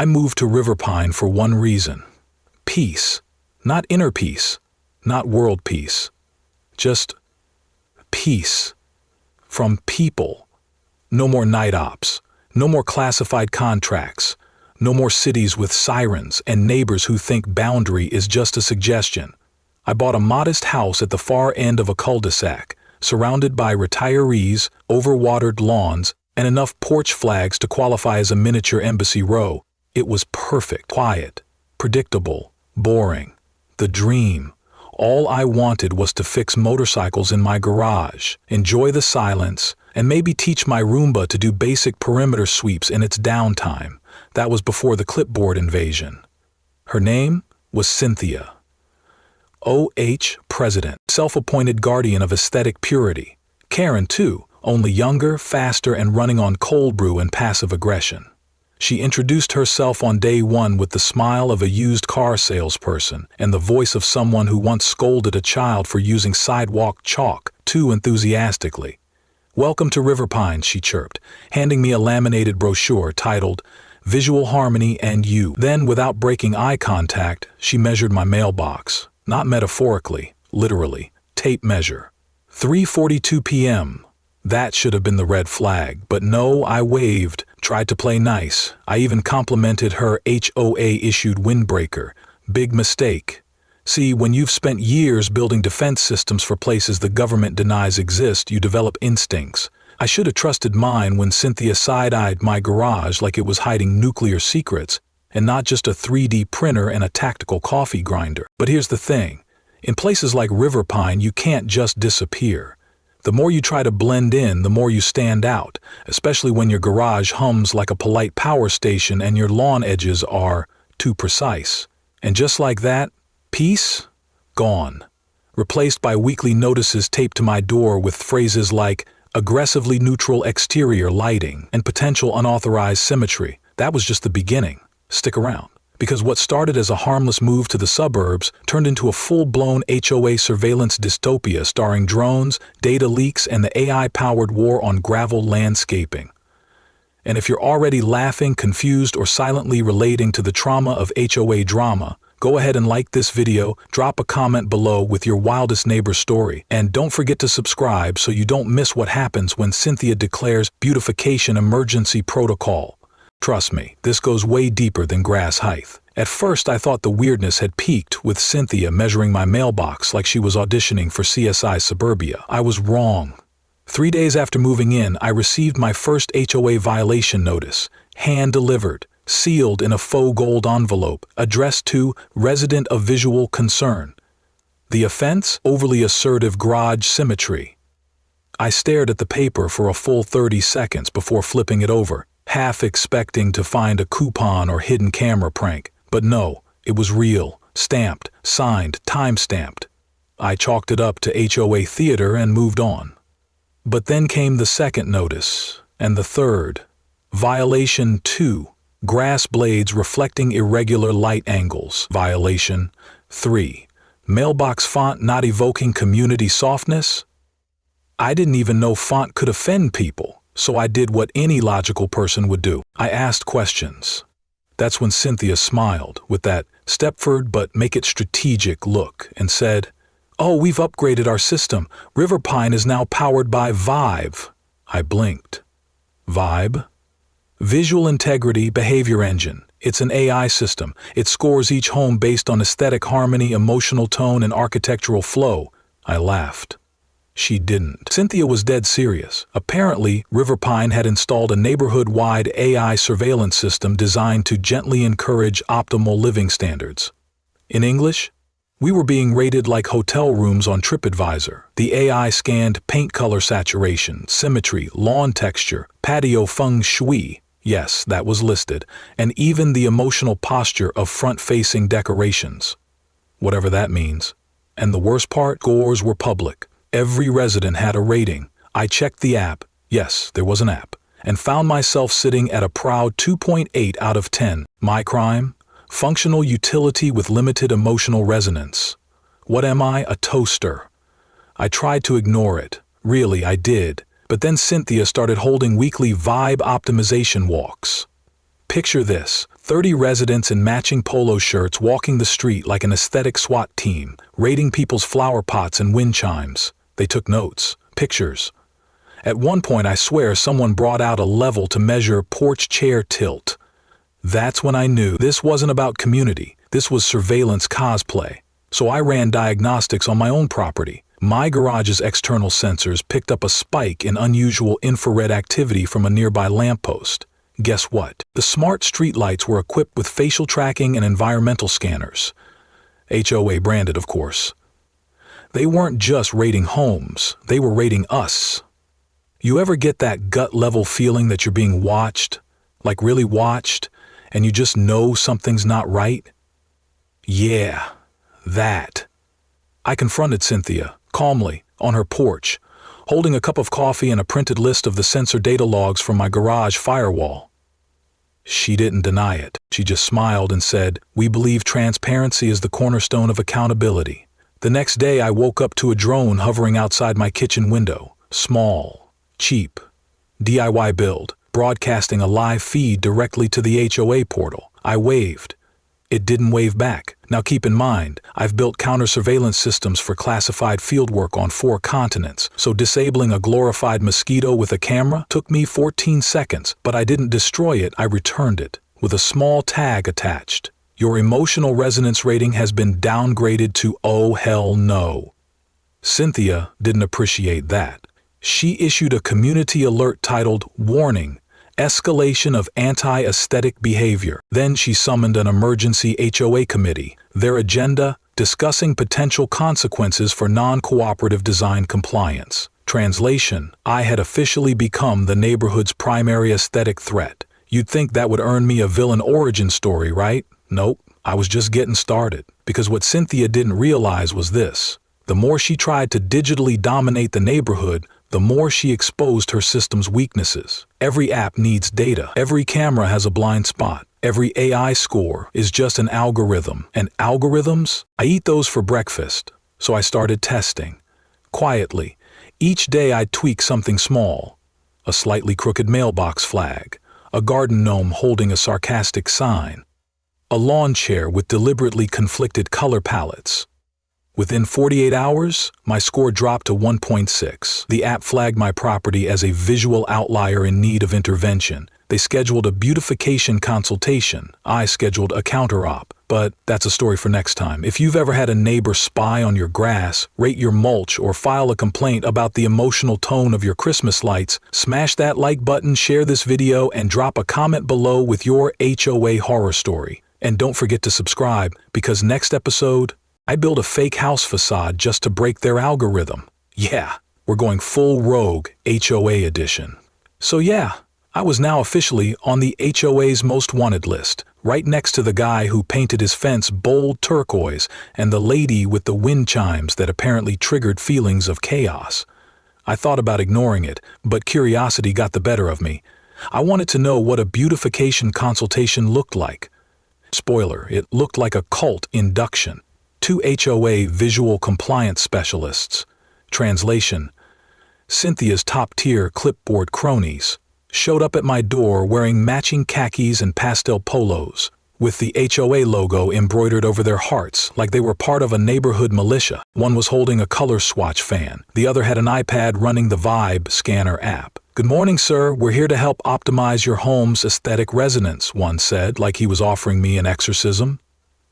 I moved to Riverpine for one reason. Peace. Not inner peace. Not world peace. Just peace. From people. No more night ops. No more classified contracts. No more cities with sirens and neighbors who think boundary is just a suggestion. I bought a modest house at the far end of a cul-de-sac, surrounded by retirees, overwatered lawns, and enough porch flags to qualify as a miniature embassy row. It was perfect, quiet, predictable, boring. The dream. All I wanted was to fix motorcycles in my garage, enjoy the silence, and maybe teach my Roomba to do basic perimeter sweeps in its downtime. That was before the clipboard invasion. Her name was Cynthia. OH President, self-appointed guardian of aesthetic purity. Karen, too, only younger, faster, and running on cold brew and passive aggression. She introduced herself on day one with the smile of a used car salesperson and the voice of someone who once scolded a child for using sidewalk chalk too enthusiastically. "Welcome to Riverpine," she chirped, handing me a laminated brochure titled Visual Harmony and You. Then, without breaking eye contact, she measured my mailbox. Not metaphorically, literally. Tape measure. 3:42 p.m. That should have been the red flag, but no, I waved, tried to play nice. I even complimented her HOA-issued windbreaker. Big mistake. See, when you've spent years building defense systems for places the government denies exist, you develop instincts. I should have trusted mine when Cynthia side-eyed my garage like it was hiding nuclear secrets, and not just a 3D printer and a tactical coffee grinder. But here's the thing. In places like Riverpine, you can't just disappear. The more you try to blend in, the more you stand out, especially when your garage hums like a polite power station and your lawn edges are too precise. And just like that, peace? Gone. Replaced by weekly notices taped to my door with phrases like aggressively neutral exterior lighting and potential unauthorized symmetry. That was just the beginning. Stick around. Because what started as a harmless move to the suburbs turned into a full-blown HOA surveillance dystopia starring drones, data leaks, and the AI-powered war on gravel landscaping. And if you're already laughing, confused, or silently relating to the trauma of HOA drama, go ahead and like this video, drop a comment below with your wildest neighbor story, and don't forget to subscribe so you don't miss what happens when Cynthia declares beautification emergency protocol. Trust me, this goes way deeper than grass height. At first I thought the weirdness had peaked with Cynthia measuring my mailbox like she was auditioning for CSI Suburbia. I was wrong. 3 days after moving in, I received my first HOA violation notice, hand-delivered, sealed in a faux gold envelope, addressed to Resident of Visual Concern. The offense? Overly assertive garage symmetry. I stared at the paper for a full 30 seconds before flipping it over, half expecting to find a coupon or hidden camera prank. But no, it was real, stamped, signed, time-stamped. I chalked it up to HOA theater and moved on. But then came the second notice, and the third. Violation 2. Grass blades reflecting irregular light angles. Violation 3. Mailbox font not evoking community softness. I didn't even know font could offend people, so I did what any logical person would do. I asked questions. That's when Cynthia smiled with that Stepford but make it strategic look and said, "Oh, we've upgraded our system. Riverpine is now powered by Vive." I blinked. Vibe? Visual Integrity Behavior Engine. It's an AI system. It scores each home based on aesthetic harmony, emotional tone, and architectural flow. I laughed. She didn't. Cynthia was dead serious. Apparently, Riverpine had installed a neighborhood-wide AI surveillance system designed to gently encourage optimal living standards. In English, we were being rated like hotel rooms on TripAdvisor. The AI scanned paint color saturation, symmetry, lawn texture, patio feng shui. Yes, that was listed, and even the emotional posture of front-facing decorations. Whatever that means. And the worst part, scores were public. Every resident had a rating. I checked the app, yes, there was an app, and found myself sitting at a proud 2.8 out of 10. My crime? Functional utility with limited emotional resonance. What am I? A toaster. I tried to ignore it. Really, I did. But then Cynthia started holding weekly vibe optimization walks. Picture this, 30 residents in matching polo shirts walking the street like an aesthetic SWAT team, raiding people's flower pots and wind chimes. They took notes, pictures. At one point, I swear someone brought out a level to measure porch chair tilt. That's when I knew this wasn't about community. This was surveillance cosplay. So I ran diagnostics on my own property. My garage's external sensors picked up a spike in unusual infrared activity from a nearby lamppost. Guess what? The smart streetlights were equipped with facial tracking and environmental scanners. HOA branded, of course. They weren't just raiding homes, they were raiding us. You ever get that gut-level feeling that you're being watched? Like really watched, and you just know something's not right? Yeah, that. I confronted Cynthia, calmly, on her porch, holding a cup of coffee and a printed list of the sensor data logs from my garage firewall. She didn't deny it. She just smiled and said, "We believe transparency is the cornerstone of accountability." The next day I woke up to a drone hovering outside my kitchen window. Small, cheap, DIY build, broadcasting a live feed directly to the HOA portal. I waved. It didn't wave back. Now keep in mind, I've built counter-surveillance systems for classified fieldwork on 4 continents, so disabling a glorified mosquito with a camera took me 14 seconds, but I didn't destroy it, I returned it, with a small tag attached. Your emotional resonance rating has been downgraded to oh hell no. Cynthia didn't appreciate that. She issued a community alert titled, "Warning, Escalation of Anti-Aesthetic Behavior." Then she summoned an emergency HOA committee. Their agenda, discussing potential consequences for non-cooperative design compliance. Translation, I had officially become the neighborhood's primary aesthetic threat. You'd think that would earn me a villain origin story, right? Nope, I was just getting started. Because what Cynthia didn't realize was this. The more she tried to digitally dominate the neighborhood, the more she exposed her system's weaknesses. Every app needs data. Every camera has a blind spot. Every AI score is just an algorithm. And algorithms? I eat those for breakfast. So I started testing. Quietly. Each day I'd tweak something small. A slightly crooked mailbox flag. A garden gnome holding a sarcastic sign. A lawn chair with deliberately conflicted color palettes. Within 48 hours, my score dropped to 1.6. The app flagged my property as a visual outlier in need of intervention. They scheduled a beautification consultation. I scheduled a counter-op. But that's a story for next time. If you've ever had a neighbor spy on your grass, rate your mulch, or file a complaint about the emotional tone of your Christmas lights, smash that like button, share this video, and drop a comment below with your HOA horror story. And don't forget to subscribe, because next episode, I built a fake house facade just to break their algorithm. Yeah, we're going full rogue HOA edition. So yeah, I was now officially on the HOA's most wanted list, right next to the guy who painted his fence bold turquoise and the lady with the wind chimes that apparently triggered feelings of chaos. I thought about ignoring it, but curiosity got the better of me. I wanted to know what a beautification consultation looked like. Spoiler, it looked like a cult induction. 2 HOA visual compliance specialists. Translation, Cynthia's top-tier clipboard cronies showed up at my door wearing matching khakis and pastel polos, with the HOA logo embroidered over their hearts like they were part of a neighborhood militia. One was holding a color swatch fan. The other had an iPad running the Vibe Scanner app. "Good morning, sir. We're here to help optimize your home's aesthetic resonance," one said, like he was offering me an exorcism.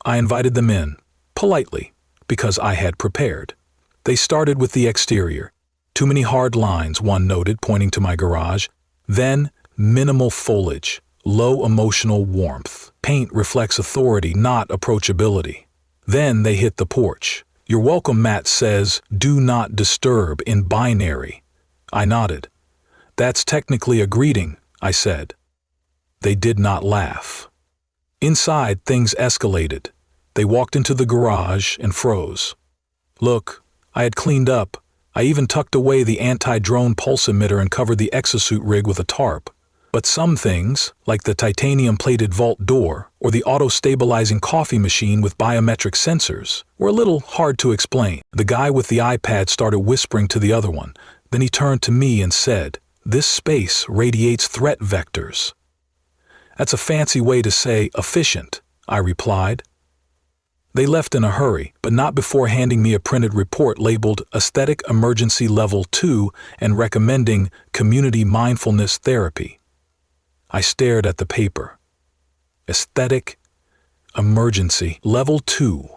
I invited them in. Politely, because I had prepared. They started with the exterior. "Too many hard lines," one noted, pointing to my garage. Then, minimal foliage, low emotional warmth. Paint reflects authority, not approachability. Then they hit the porch. "Your welcome mat says, 'Do not disturb' in binary." I nodded. "That's technically a greeting," I said. They did not laugh. Inside, things escalated. They walked into the garage and froze. Look, I had cleaned up. I even tucked away the anti-drone pulse emitter and covered the exosuit rig with a tarp. But some things, like the titanium-plated vault door or the auto-stabilizing coffee machine with biometric sensors, were a little hard to explain. The guy with the iPad started whispering to the other one. Then he turned to me and said, "This space radiates threat vectors." That's a fancy way to say efficient, I replied. They left in a hurry, but not before handing me a printed report labeled Aesthetic Emergency Level 2 and recommending Community Mindfulness Therapy. I stared at the paper. Aesthetic Emergency Level 2.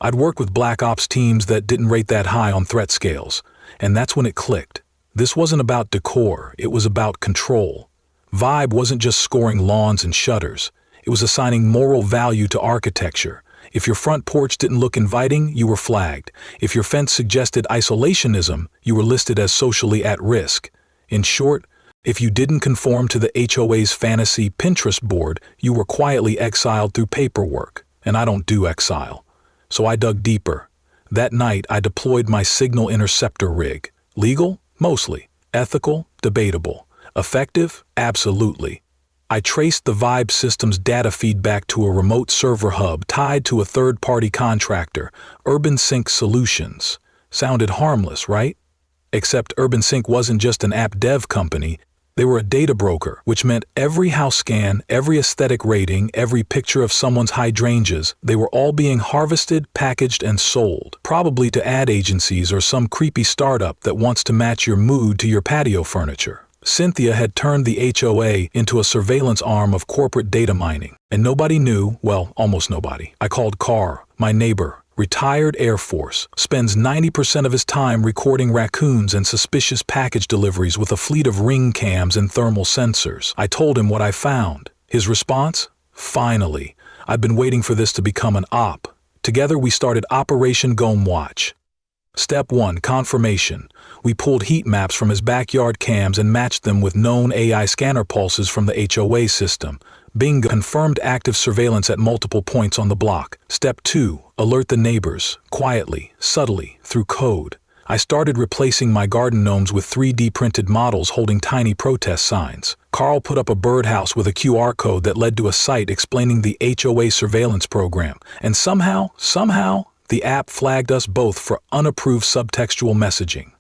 I'd worked with Black Ops teams that didn't rate that high on threat scales, and that's when it clicked. This wasn't about decor, it was about control. Vibe wasn't just scoring lawns and shutters, it was assigning moral value to architecture. If your front porch didn't look inviting, you were flagged. If your fence suggested isolationism, you were listed as socially at risk. In short, if you didn't conform to the HOA's fantasy Pinterest board, you were quietly exiled through paperwork. And I don't do exile. So I dug deeper. That night, I deployed my signal interceptor rig. Legal? Mostly. Ethical? Debatable. Effective? Absolutely. I traced the Vibe system's data feedback to a remote server hub tied to a third-party contractor, UrbanSync Solutions. Sounded harmless, right? Except UrbanSync wasn't just an app dev company. They were a data broker, which meant every house scan, every aesthetic rating, every picture of someone's hydrangeas, they were all being harvested, packaged, and sold, probably to ad agencies or some creepy startup that wants to match your mood to your patio furniture. Cynthia had turned the HOA into a surveillance arm of corporate data mining, and nobody knew, well, almost nobody. I called Carr, my neighbor, retired Air Force, spends 90% of his time recording raccoons and suspicious package deliveries with a fleet of ring cams and thermal sensors. I told him what I found. His response? Finally. I've been waiting for this to become an op. Together we started Operation Gome Watch. Step 1. Confirmation. We pulled heat maps from his backyard cams and matched them with known AI scanner pulses from the HOA system. Bingo. Confirmed active surveillance at multiple points on the block. Step 2. Alert the neighbors. Quietly, subtly, through code. I started replacing my garden gnomes with 3D printed models holding tiny protest signs. Carl put up a birdhouse with a QR code that led to a site explaining the HOA surveillance program. And somehow, the app flagged us both for unapproved subtextual messaging.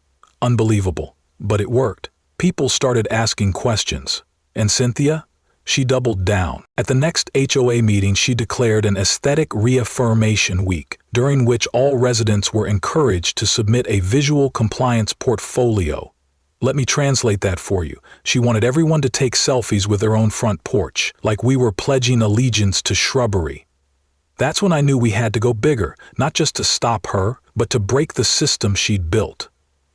Unbelievable. But it worked. People started asking questions. And Cynthia? She doubled down. At the next HOA meeting, she declared an aesthetic reaffirmation week, during which all residents were encouraged to submit a visual compliance portfolio. Let me translate that for you. She wanted everyone to take selfies with their own front porch, like we were pledging allegiance to shrubbery. That's when I knew we had to go bigger, not just to stop her, but to break the system she'd built.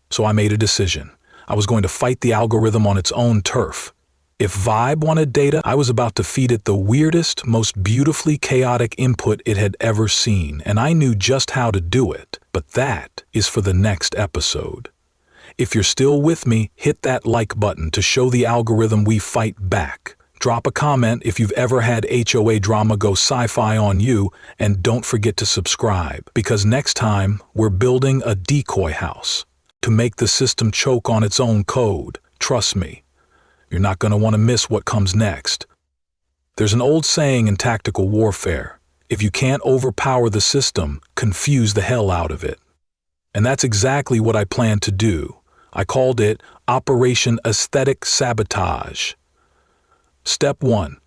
So I made a decision. I was going to fight the algorithm on its own turf. If Vibe wanted data, I was about to feed it the weirdest, most beautifully chaotic input it had ever seen, and I knew just how to do it. But that is for the next episode. If you're still with me, hit that like button to show the algorithm we fight back. Drop a comment if you've ever had HOA drama go sci-fi on you, and don't forget to subscribe, because next time we're building a decoy house to make the system choke on its own code. Trust me, you're not going to want to miss what comes next. There's an old saying in tactical warfare: if you can't overpower the system, confuse the hell out of it. And that's exactly what I planned to do. I called it Operation Aesthetic Sabotage. Step 1.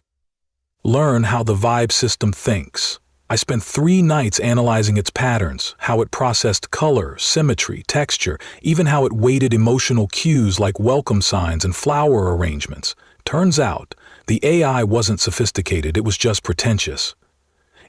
Learn how the Vibe system thinks. I spent 3 nights analyzing its patterns, how it processed color, symmetry, texture, even how it weighted emotional cues like welcome signs and flower arrangements. Turns out, the AI wasn't sophisticated, it was just pretentious.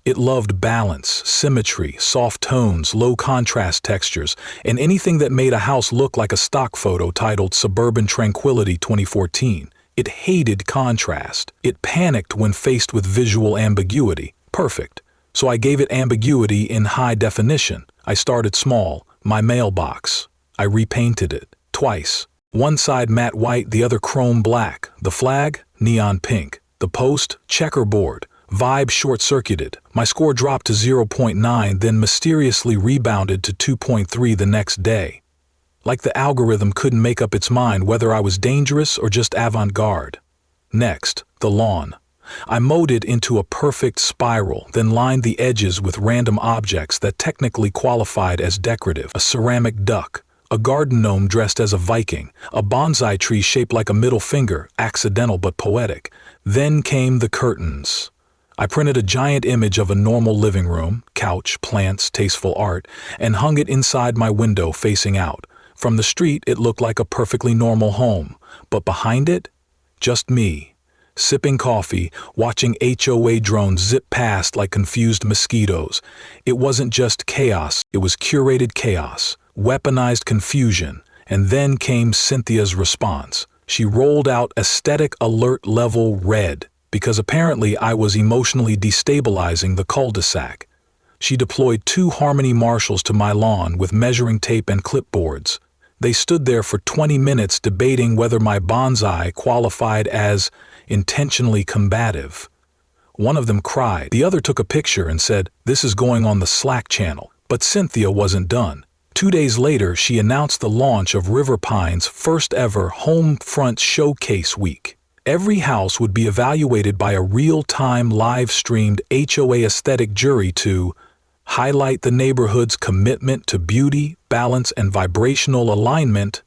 It loved balance, symmetry, soft tones, low contrast textures, and anything that made a house look like a stock photo titled Suburban Tranquility 2014. It hated contrast. It panicked when faced with visual ambiguity. Perfect. So I gave it ambiguity in high definition. I started small, my mailbox. I repainted it, twice. One side matte white, the other chrome black. The flag, neon pink. The post, checkerboard. Vibe short-circuited. My score dropped to 0.9, then mysteriously rebounded to 2.3 the next day. Like the algorithm couldn't make up its mind whether I was dangerous or just avant-garde. Next, the lawn. I mowed it into a perfect spiral, then lined the edges with random objects that technically qualified as decorative: a ceramic duck, a garden gnome dressed as a Viking, a bonsai tree shaped like a middle finger, accidental but poetic. Then came the curtains. I printed a giant image of a normal living room, couch, plants, tasteful art, and hung it inside my window facing out. From the street, it looked like a perfectly normal home, but behind it, just me, sipping coffee, watching HOA drones zip past like confused mosquitoes. It wasn't just chaos, it was curated chaos, weaponized confusion, and then came Cynthia's response. She rolled out aesthetic alert level red, because apparently I was emotionally destabilizing the cul-de-sac. She deployed 2 Harmony Marshalls to my lawn with measuring tape and clipboards. They stood there for 20 minutes debating whether my bonsai qualified as intentionally combative. One of them cried. The other took a picture and said, "This is going on the Slack channel." But Cynthia wasn't done. 2 days later, she announced the launch of River Pine's first ever home front showcase week. Every house would be evaluated by a real-time live-streamed HOA aesthetic jury to highlight the neighborhood's commitment to beauty, balance, and vibrational alignment.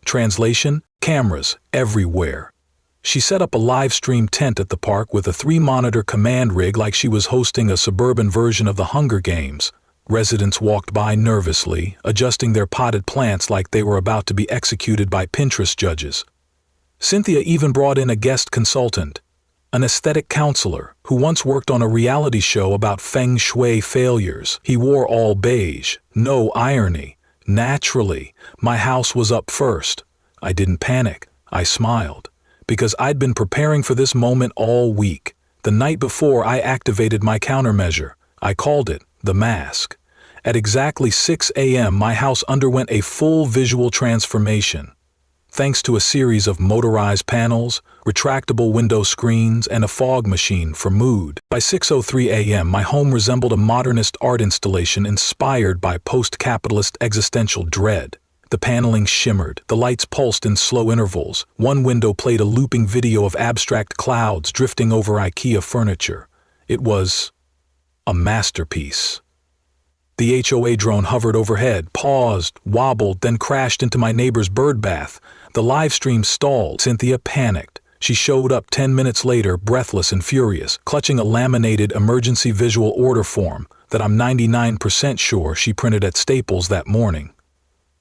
Translation: cameras everywhere. She set up a live-stream tent at the park with a 3-monitor command rig like she was hosting a suburban version of the Hunger Games. Residents walked by nervously, adjusting their potted plants like they were about to be executed by Pinterest judges. Cynthia even brought in a guest consultant, an aesthetic counselor who once worked on a reality show about feng shui failures. He wore all beige, no irony. Naturally, my house was up first. I didn't panic. I smiled, because I'd been preparing for this moment all week. The night before, I activated my countermeasure. I called it the mask. At exactly 6 a.m., my house underwent a full visual transformation. Thanks to a series of motorized panels, retractable window screens, and a fog machine for mood. By 6:03 a.m., my home resembled a modernist art installation inspired by post-capitalist existential dread. The paneling shimmered, the lights pulsed in slow intervals. One window played a looping video of abstract clouds drifting over IKEA furniture. It was a masterpiece. The HOA drone hovered overhead, paused, wobbled, then crashed into my neighbor's bird bath. The live stream stalled. Cynthia panicked. She showed up 10 minutes later, breathless and furious, clutching a laminated emergency visual order form that I'm 99% sure she printed at Staples that morning.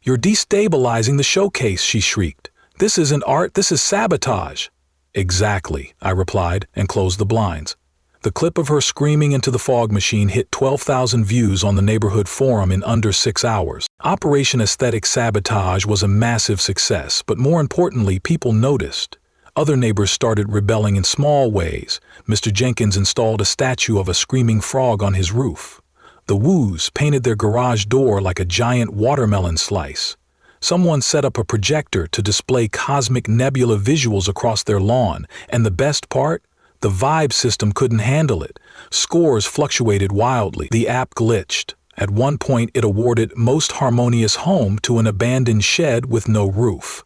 "You're destabilizing the showcase," she shrieked. "This isn't art, this is sabotage." "Exactly," I replied and closed the blinds. The clip of her screaming into the fog machine hit 12,000 views on the neighborhood forum in under 6 hours. Operation Aesthetic Sabotage was a massive success, but more importantly, people noticed. Other neighbors started rebelling in small ways. Mr. Jenkins installed a statue of a screaming frog on his roof. The Woos painted their garage door like a giant watermelon slice. Someone set up a projector to display cosmic nebula visuals across their lawn, and the best part? The vibe system couldn't handle it. Scores fluctuated wildly. The app glitched. At one point, it awarded Most Harmonious Home to an abandoned shed with no roof.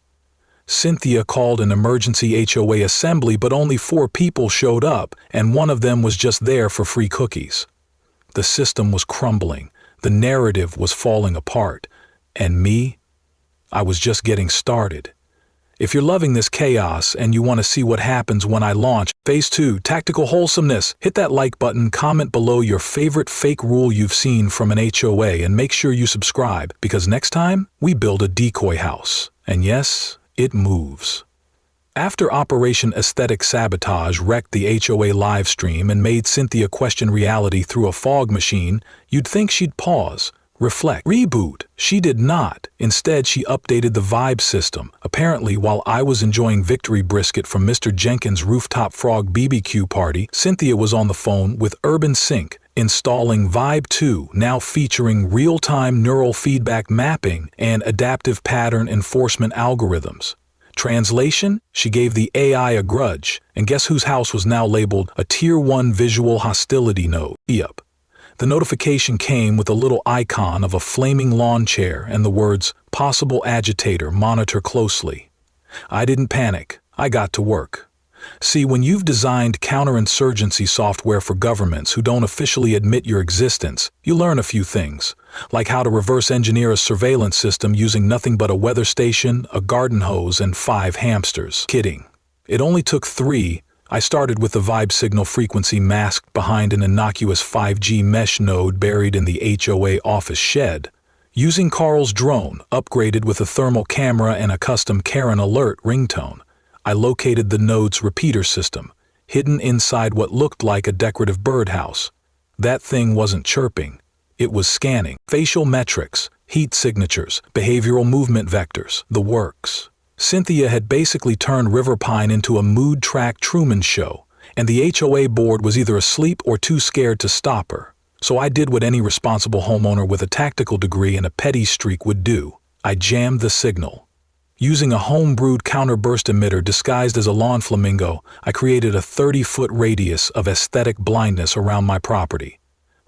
Cynthia called an emergency HOA assembly, but only 4 people showed up, and one of them was just there for free cookies. The system was crumbling. The narrative was falling apart. And me? I was just getting started. If you're loving this chaos and you want to see what happens when I launch Phase 2, Tactical Wholesomeness, hit that like button, comment below your favorite fake rule you've seen from an HOA, and make sure you subscribe, because next time we build a decoy house. And yes, it moves. After Operation Aesthetic Sabotage wrecked the HOA live stream and made Cynthia question reality through a fog machine, you'd think she'd pause, reflect, reboot. She did not. Instead, she updated the vibe system. Apparently, while I was enjoying victory brisket from Mr. Jenkins' rooftop frog BBQ party, Cynthia was on the phone with Urban Sync, installing Vibe 2, now featuring real-time neural feedback mapping and adaptive pattern enforcement algorithms. Translation? She gave the AI a grudge, and guess whose house was now labeled a Tier 1 visual hostility node? Yep. The notification came with a little icon of a flaming lawn chair and the words, "Possible agitator, monitor closely." I didn't panic. I got to work. See, when you've designed counterinsurgency software for governments who don't officially admit your existence, you learn a few things, like how to reverse engineer a surveillance system using nothing but a weather station, a garden hose, and 5 hamsters. Kidding. It only took 3. I started with the vibe signal frequency masked behind an innocuous 5G mesh node buried in the HOA office shed. Using Carl's drone, upgraded with a thermal camera and a custom Karen alert ringtone, I located the node's repeater system, hidden inside what looked like a decorative birdhouse. That thing wasn't chirping. It was scanning facial metrics, heat signatures, behavioral movement vectors, the works. Cynthia had basically turned River Pine into a mood-track Truman show, and the HOA board was either asleep or too scared to stop her. So I did what any responsible homeowner with a tactical degree and a petty streak would do. I jammed the signal. Using a home-brewed counterburst emitter disguised as a lawn flamingo, I created a 30-foot radius of aesthetic blindness around my property.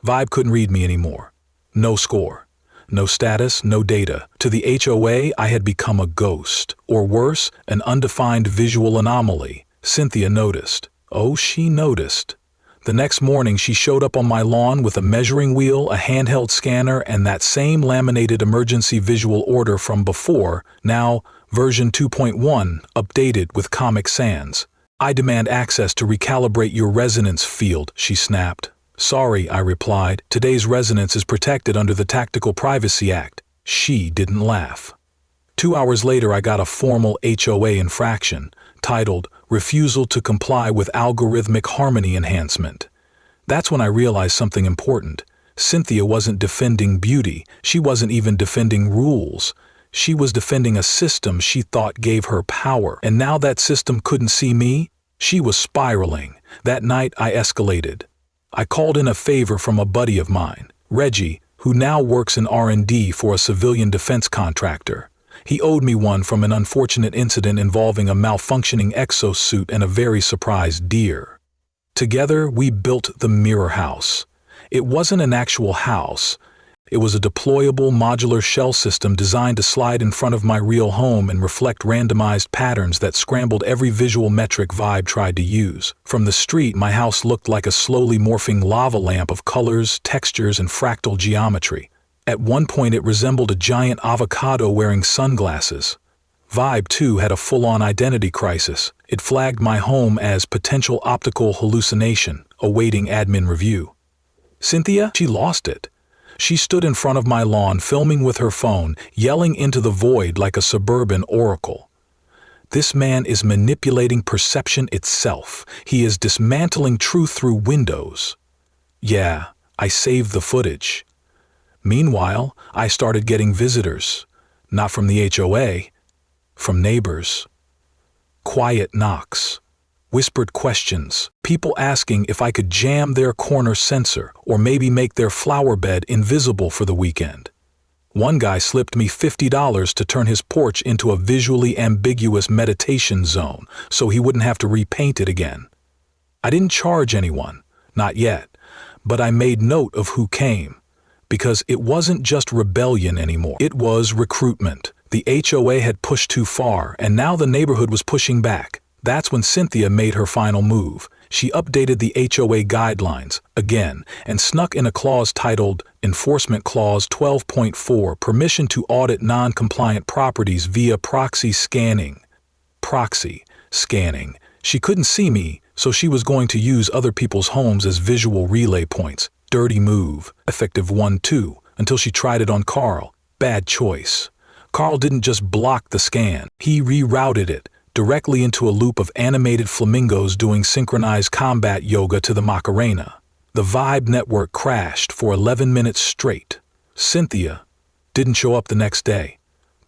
Vibe couldn't read me anymore. No score. No status, no data. To the HOA, I had become a ghost, or worse, an undefined visual anomaly. Cynthia noticed. Oh, she noticed. The next morning, she showed up on my lawn with a measuring wheel, a handheld scanner, and that same laminated emergency visual order from before, now version 2.1, updated with Comic Sans. I demand access to recalibrate your resonance field, she snapped. Sorry, I replied. Today's resonance is protected under the Tactical Privacy Act. She didn't laugh. 2 hours later, I got a formal HOA infraction, titled Refusal to Comply with Algorithmic Harmony Enhancement. That's when I realized something important. Cynthia wasn't defending beauty. She wasn't even defending rules. She was defending a system she thought gave her power. And now that system couldn't see me? She was spiraling. That night, I escalated. I called in a favor from a buddy of mine, Reggie, who now works in R&D for a civilian defense contractor. He owed me one from an unfortunate incident involving a malfunctioning exosuit and a very surprised deer. Together, we built the Mirror House. It wasn't an actual house. It was a deployable modular shell system designed to slide in front of my real home and reflect randomized patterns that scrambled every visual metric Vibe tried to use. From the street, my house looked like a slowly morphing lava lamp of colors, textures, and fractal geometry. At one point, it resembled a giant avocado wearing sunglasses. Vibe, too, had a full-on identity crisis. It flagged my home as potential optical hallucination, awaiting admin review. Cynthia, she lost it. She stood in front of my lawn filming with her phone, yelling into the void like a suburban oracle. This man is manipulating perception itself. He is dismantling truth through windows. Yeah, I saved the footage. Meanwhile, I started getting visitors. Not from the HOA, from neighbors. Quiet knocks. Whispered questions, people asking if I could jam their corner sensor or maybe make their flower bed invisible for the weekend. One guy slipped me $50 to turn his porch into a visually ambiguous meditation zone so he wouldn't have to repaint it again. I didn't charge anyone, not yet, but I made note of who came, because it wasn't just rebellion anymore. It was recruitment. The HOA had pushed too far, and now the neighborhood was pushing back. That's when Cynthia made her final move. She updated the HOA guidelines, again, and snuck in a clause titled Enforcement Clause 12.4, Permission to Audit Non-Compliant Properties via Proxy Scanning. Proxy scanning. She couldn't see me, so she was going to use other people's homes as visual relay points. Dirty move. Effective 1-2, until she tried it on Carl. Bad choice. Carl didn't just block the scan, he rerouted it directly into a loop of animated flamingos doing synchronized combat yoga to the Macarena. The Vibe network crashed for 11 minutes straight. Cynthia didn't show up the next day,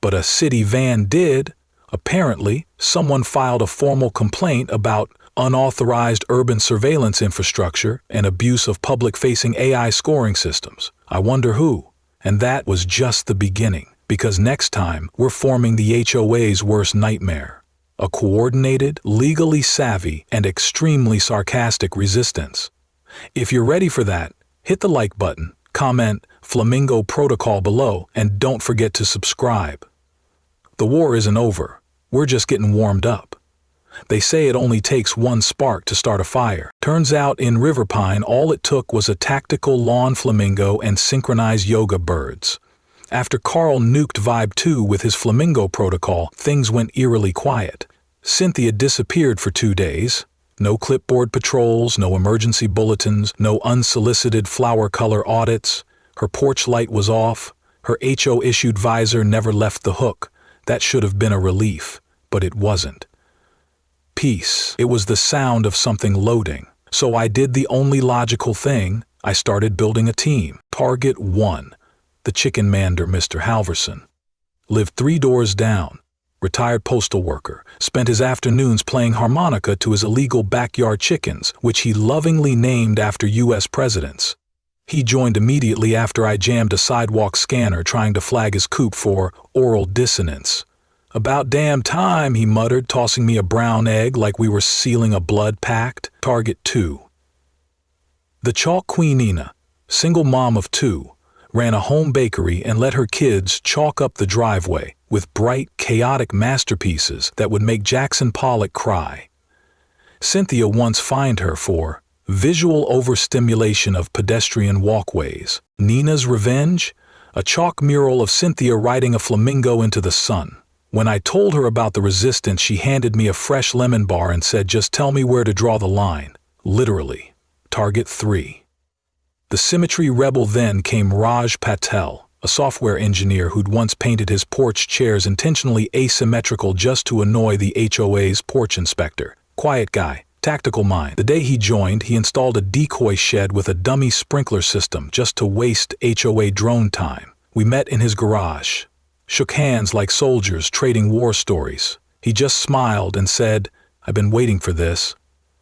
but a city van did. Apparently, someone filed a formal complaint about unauthorized urban surveillance infrastructure and abuse of public-facing AI scoring systems. I wonder who. And that was just the beginning, because next time we're forming the HOA's worst nightmare. A coordinated, legally savvy, and extremely sarcastic resistance. If you're ready for that, hit the like button, comment Flamingo Protocol below, and don't forget to subscribe. The war isn't over. We're just getting warmed up. They say it only takes one spark to start a fire. Turns out in Riverpine, all it took was a tactical lawn flamingo and synchronized yoga birds. After Carl nuked Vibe 2 with his flamingo protocol, things went eerily quiet. Cynthia disappeared for 2 days. No clipboard patrols, no emergency bulletins, no unsolicited flower color audits. Her porch light was off. Her HO-issued visor never left the hook. That should have been a relief, but it wasn't. Peace. It was the sound of something loading. So I did the only logical thing. I started building a team. Target 1. The chicken mander Mr. Halverson. Lived 3 doors down. Retired postal worker. Spent his afternoons playing harmonica to his illegal backyard chickens, which he lovingly named after U.S. presidents. He joined immediately after I jammed a sidewalk scanner trying to flag his coop for oral dissonance. "About damn time," he muttered, tossing me a brown egg like we were sealing a blood pact. Target 2. The chalk queen Nina, single mom of 2, ran a home bakery and let her kids chalk up the driveway with bright, chaotic masterpieces that would make Jackson Pollock cry. Cynthia once fined her for visual overstimulation of pedestrian walkways. Nina's revenge? A chalk mural of Cynthia riding a flamingo into the sun. When I told her about the resistance, she handed me a fresh lemon bar and said, "Just tell me where to draw the line." Literally. Target 3. The symmetry rebel then came Raj Patel, a software engineer who'd once painted his porch chairs intentionally asymmetrical just to annoy the HOA's porch inspector. Quiet guy, tactical mind. The day he joined, he installed a decoy shed with a dummy sprinkler system just to waste HOA drone time. We met in his garage. Shook hands like soldiers trading war stories. He just smiled and said, "I've been waiting for this."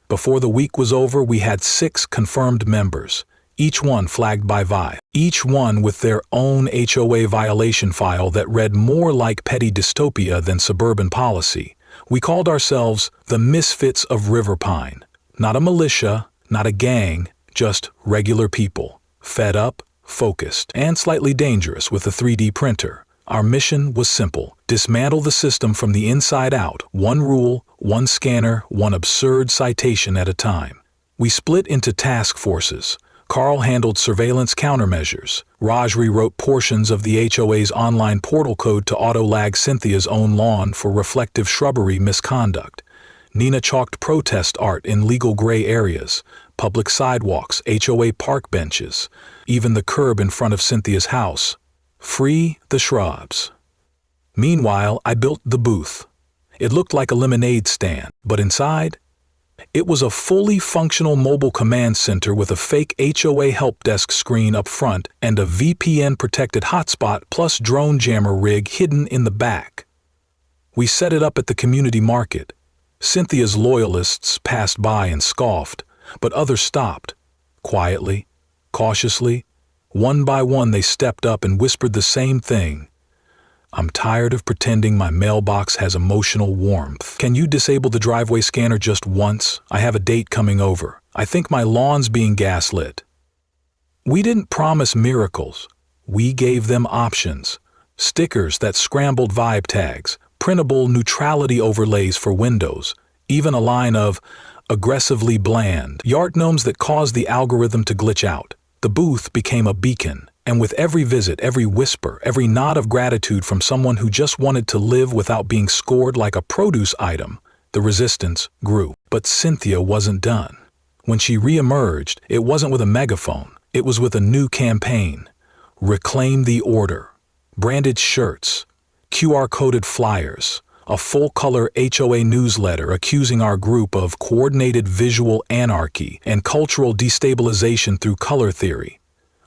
Before the week was over, we had 6 confirmed members, each one flagged by Vi, each one with their own HOA violation file that read more like petty dystopia than suburban policy. We called ourselves the Misfits of Riverpine. Not a militia, not a gang, just regular people, fed up, focused, and slightly dangerous with a 3D printer. Our mission was simple: dismantle the system from the inside out, one rule, one scanner, one absurd citation at a time. We split into task forces. Carl handled surveillance countermeasures. Raj rewrote portions of the HOA's online portal code to auto-lag Cynthia's own lawn for reflective shrubbery misconduct. Nina chalked protest art in legal gray areas, public sidewalks, HOA park benches, even the curb in front of Cynthia's house. Free the shrubs. Meanwhile, I built the booth. It looked like a lemonade stand, but inside, it was a fully functional mobile command center with a fake HOA help desk screen up front and a VPN-protected hotspot plus drone jammer rig hidden in the back. We set it up at the community market. Cynthia's loyalists passed by and scoffed, but others stopped. Quietly, cautiously, one by one they stepped up and whispered the same thing. "I'm tired of pretending my mailbox has emotional warmth. Can you disable the driveway scanner just once? I have a date coming over. I think my lawn's being gaslit." We didn't promise miracles. We gave them options. Stickers that scrambled vibe tags, printable neutrality overlays for windows, even a line of aggressively bland yard gnomes that caused the algorithm to glitch out. The booth became a beacon, and with every visit, every whisper, every nod of gratitude from someone who just wanted to live without being scored like a produce item, the resistance grew. But Cynthia wasn't done. When she re-emerged, it wasn't with a megaphone. It was with a new campaign. Reclaim the Order. Branded shirts, QR-coded flyers, a full-color HOA newsletter accusing our group of coordinated visual anarchy and cultural destabilization through color theory.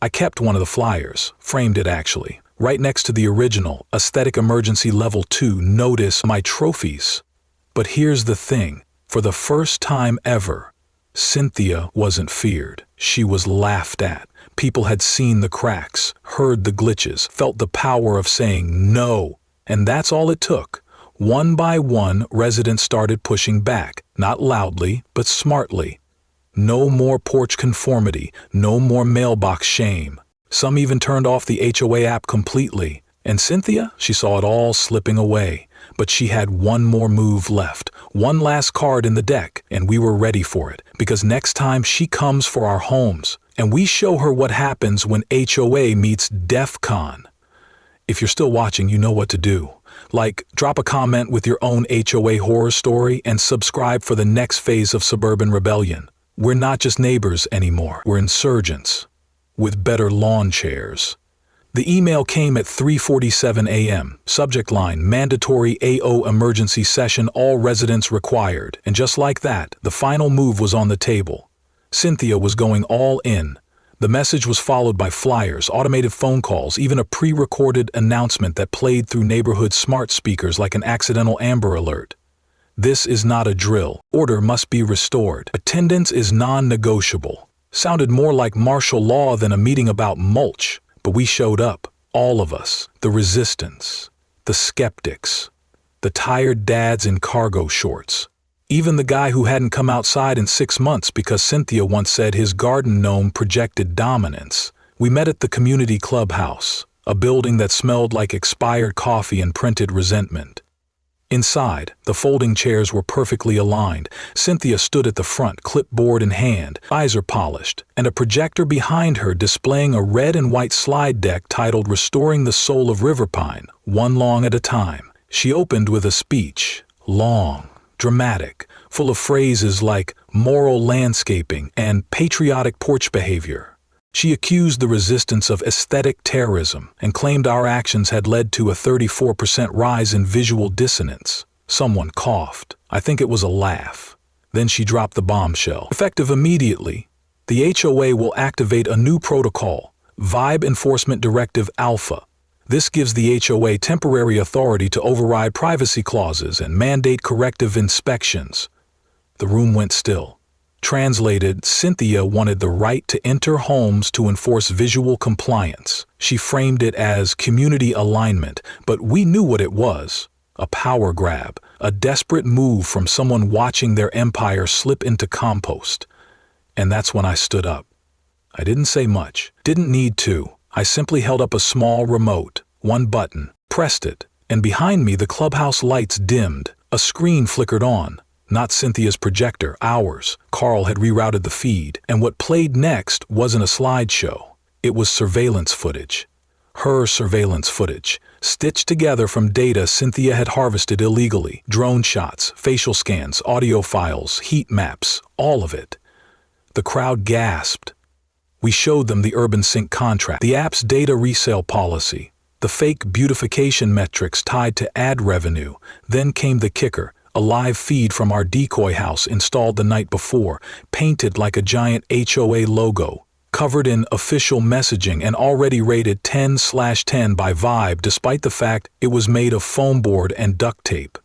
I kept one of the flyers, framed it actually, right next to the original, Aesthetic Emergency Level 2, Notice My Trophies. But here's the thing, for the first time ever, Cynthia wasn't feared. She was laughed at. People had seen the cracks, heard the glitches, felt the power of saying no, and that's all it took. One by one, residents started pushing back, not loudly, but smartly. No more porch conformity, no more mailbox shame. Some even turned off the HOA app completely. And Cynthia, she saw it all slipping away. But she had one more move left, one last card in the deck, and we were ready for it, because next time she comes for our homes, and we show her what happens when HOA meets DEF CON. If you're still watching, you know what to do. Like, drop a comment with your own HOA horror story and subscribe for the next phase of suburban rebellion. We're not just neighbors anymore, we're insurgents. With better lawn chairs. The email came at 3:47 a.m. Subject line, mandatory AO emergency session, all residents required. And just like that, the final move was on the table. Cynthia was going all in. The message was followed by flyers, automated phone calls, even a pre-recorded announcement that played through neighborhood smart speakers like an accidental Amber Alert. This is not a drill. Order must be restored. Attendance is non-negotiable. Sounded more like martial law than a meeting about mulch. But we showed up, all of us, the resistance, the skeptics, the tired dads in cargo shorts. Even the guy who hadn't come outside in 6 months because Cynthia once said his garden gnome projected dominance. We met at the community clubhouse, a building that smelled like expired coffee and printed resentment. Inside, the folding chairs were perfectly aligned. Cynthia stood at the front, clipboard in hand, visor polished, and a projector behind her displaying a red and white slide deck titled Restoring the Soul of Riverpine, one long at a time. She opened with a speech, long, dramatic, full of phrases like moral landscaping and patriotic porch behavior. She accused the resistance of aesthetic terrorism and claimed our actions had led to a 34% rise in visual dissonance. Someone coughed. I think it was a laugh. Then she dropped the bombshell. Effective immediately, the HOA will activate a new protocol, Vibe Enforcement Directive Alpha. This gives the HOA temporary authority to override privacy clauses and mandate corrective inspections. The room went still. Translated, Cynthia wanted the right to enter homes to enforce visual compliance. She framed it as community alignment, but we knew what it was. A power grab, a desperate move from someone watching their empire slip into compost. And that's when I stood up. I didn't say much, didn't need to. I simply held up a small remote, one button, pressed it, and behind me the clubhouse lights dimmed. A screen flickered on. Not Cynthia's projector, ours. Carl had rerouted the feed, and what played next wasn't a slideshow. It was surveillance footage. Her surveillance footage, stitched together from data Cynthia had harvested illegally. Drone shots, facial scans, audio files, heat maps, all of it. The crowd gasped. We showed them the Urban Sync contract, the app's data resale policy, the fake beautification metrics tied to ad revenue. Then came the kicker. A live feed from our decoy house installed the night before, painted like a giant HOA logo, covered in official messaging and already rated 10/10 by Vibe despite the fact it was made of foam board and duct tape.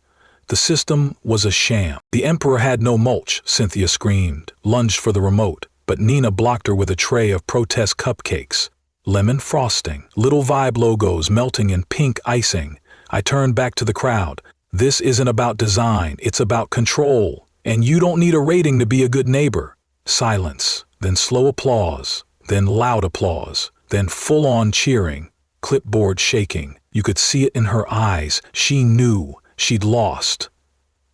The system was a sham. The Emperor had no mulch, Cynthia screamed, lunged for the remote, but Nina blocked her with a tray of protest cupcakes. Lemon frosting, little Vibe logos melting in pink icing. I turned back to the crowd. This isn't about design, it's about control. And you don't need a rating to be a good neighbor. Silence, then slow applause, then loud applause, then full-on cheering, clipboard shaking. You could see it in her eyes. She knew she'd lost.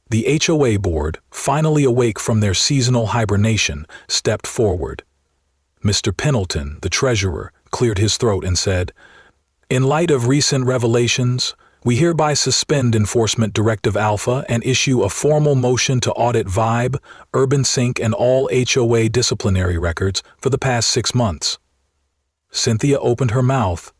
The HOA board, finally awake from their seasonal hibernation, stepped forward. Mr. Pendleton, the treasurer, cleared his throat and said, "In light of recent revelations, we hereby suspend Enforcement Directive Alpha and issue a formal motion to audit Vibe, Urban Sync, and all HOA disciplinary records for the past 6 months." Cynthia opened her mouth,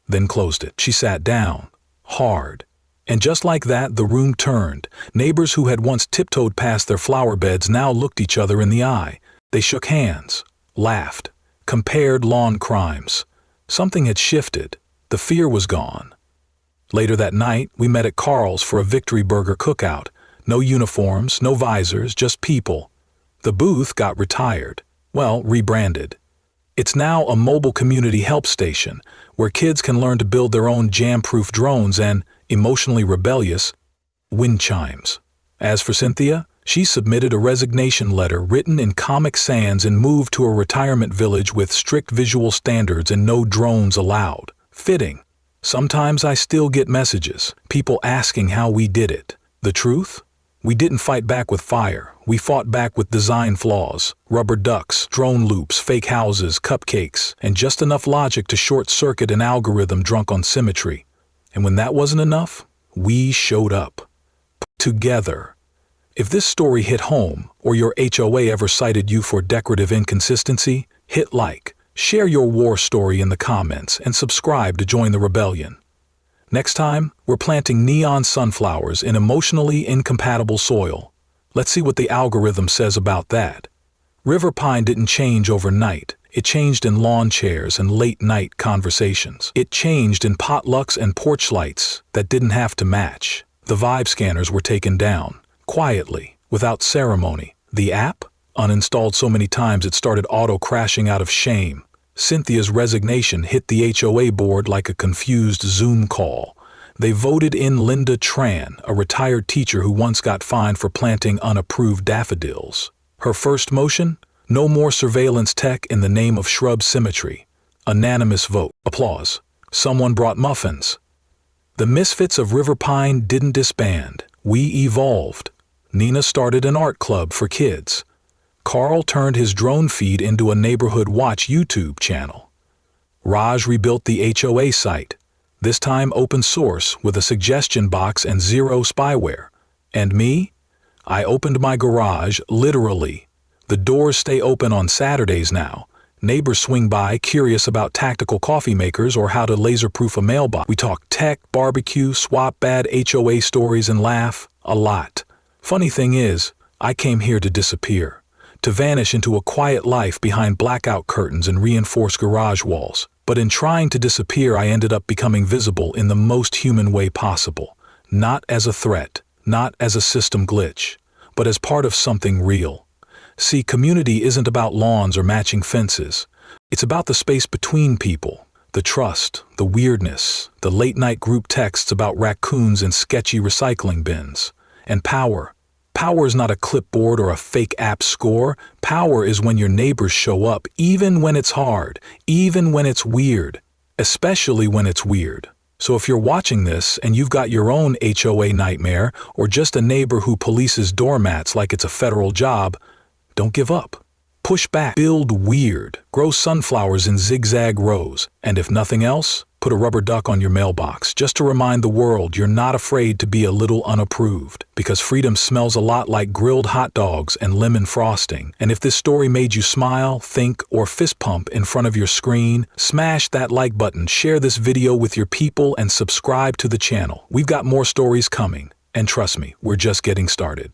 then closed it. She sat down, hard. And just like that, the room turned. Neighbors who had once tiptoed past their flower beds now looked each other in the eye. They shook hands, laughed, compared lawn crimes. Something had shifted. The fear was gone. Later that night, we met at Carl's for a Victory Burger cookout. No uniforms, no visors, just people. The booth got retired. Well, rebranded. It's now a mobile community help station where kids can learn to build their own jam-proof drones and, emotionally rebellious, wind chimes. As for Cynthia, she submitted a resignation letter written in Comic Sans and moved to a retirement village with strict visual standards and no drones allowed. Fitting. Sometimes I still get messages, people asking how we did it. The truth? We didn't fight back with fire. We fought back with design flaws, rubber ducks, drone loops, fake houses, cupcakes, and just enough logic to short-circuit an algorithm drunk on symmetry. And when that wasn't enough, we showed up. Together. If this story hit home, or your HOA ever cited you for decorative inconsistency, hit like, share your war story in the comments, and subscribe to join the rebellion. Next time, we're planting neon sunflowers in emotionally incompatible soil. Let's see what the algorithm says about that. River pine didn't change overnight. It changed in lawn chairs and late-night conversations. It changed in potlucks and porch lights that didn't have to match. The vibe scanners were taken down, quietly, without ceremony. The app? Uninstalled so many times it started auto-crashing out of shame. Cynthia's resignation hit the HOA board like a confused Zoom call. They voted in Linda Tran, a retired teacher who once got fined for planting unapproved daffodils. Her first motion? No more surveillance tech in the name of shrub symmetry. Unanimous vote. Applause. Someone brought muffins. The misfits of River Pine didn't disband. We evolved. Nina started an art club for kids. Carl turned his drone feed into a neighborhood watch YouTube channel. Raj rebuilt the HOA site, this time open source with a suggestion box and zero spyware. And me? I opened my garage, literally. The doors stay open on Saturdays now. Neighbors swing by curious about tactical coffee makers or how to laser-proof a mailbox. We talk tech, barbecue, swap bad HOA stories and laugh a lot. Funny thing is, I came here to disappear. To vanish into a quiet life behind blackout curtains and reinforced garage walls. But in trying to disappear, I ended up becoming visible in the most human way possible. Not as a threat, not as a system glitch, but as part of something real. See, community isn't about lawns or matching fences. It's about the space between people, the trust, the weirdness, the late-night group texts about raccoons and sketchy recycling bins. And power. Power is not a clipboard or a fake app score. Power is when your neighbors show up, even when it's hard, even when it's weird, especially when it's weird. So if you're watching this and you've got your own HOA nightmare or just a neighbor who polices doormats like it's a federal job, don't give up. Push back, build weird, grow sunflowers in zigzag rows, and if nothing else, put a rubber duck on your mailbox just to remind the world you're not afraid to be a little unapproved, because freedom smells a lot like grilled hot dogs and lemon frosting. And if this story made you smile, think, or fist pump in front of your screen, smash that like button, share this video with your people, and subscribe to the channel. We've got more stories coming, and trust me, we're just getting started.